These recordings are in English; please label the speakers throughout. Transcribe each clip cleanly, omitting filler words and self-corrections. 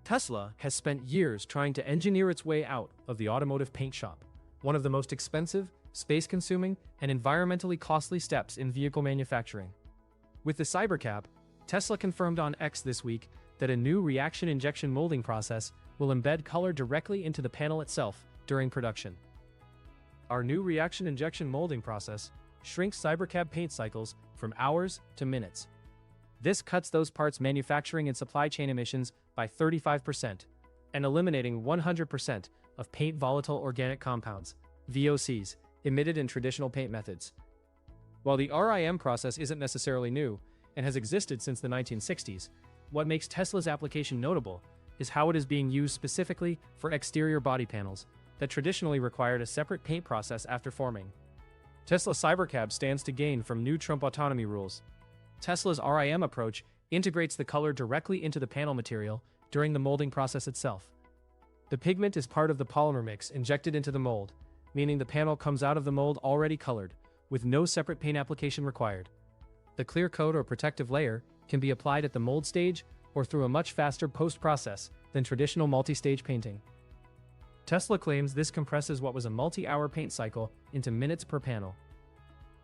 Speaker 1: Tesla has spent years trying to engineer its way out of the automotive paint shop, one of the most expensive, space-consuming, and environmentally costly steps in vehicle manufacturing. With the Cybercab, Tesla confirmed on X this week that a new reaction injection molding process will embed color directly into the panel itself during production. Our new reaction injection molding process shrinks Cybercab paint cycles from hours to minutes. This cuts those parts' manufacturing and supply chain emissions by 35% and eliminating 100% of paint volatile organic compounds, VOCs, emitted in traditional paint methods. While the RIM process isn't necessarily new and has existed since the 1960s, what makes Tesla's application notable is how it is being used specifically for exterior body panels that traditionally required a separate paint process after forming. Tesla Cybercab stands to gain from new Trump autonomy rules. Tesla's RIM approach integrates the color directly into the panel material during the molding process itself. The pigment is part of the polymer mix injected into the mold, meaning the panel comes out of the mold already colored, with no separate paint application required. The clear coat or protective layer can be applied at the mold stage or through a much faster post-process than traditional multi-stage painting. Tesla claims this compresses what was a multi-hour paint cycle into minutes per panel.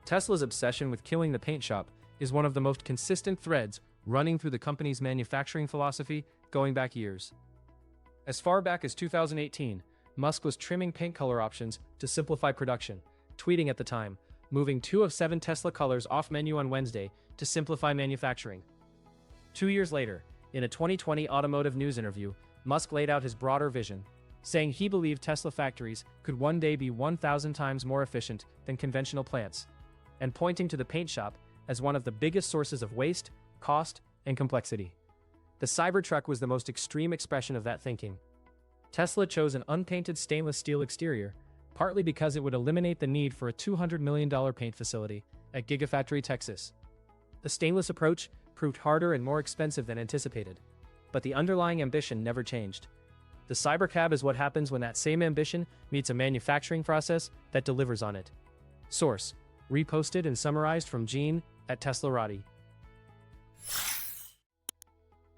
Speaker 1: Tesla's obsession with killing the paint shop is one of the most consistent threads running through the company's manufacturing philosophy going back years. As far back as 2018, Musk was trimming paint color options to simplify production, tweeting at the time, moving 2 of 7 Tesla colors off menu on Wednesday to simplify manufacturing. 2 years later, in a 2020 automotive news interview, Musk laid out his broader vision, saying he believed Tesla factories could one day be 1,000 times more efficient than conventional plants, and pointing to the paint shop as one of the biggest sources of waste, cost, and complexity. The Cybertruck was the most extreme expression of that thinking. Tesla chose an unpainted stainless steel exterior, partly because it would eliminate the need for a $200 million paint facility at Gigafactory, Texas. The stainless approach proved harder and more expensive than anticipated, but the underlying ambition never changed. The Cybercab is what happens when that same ambition meets a manufacturing process that delivers on it. Source: reposted and summarized from Gene at teslarati.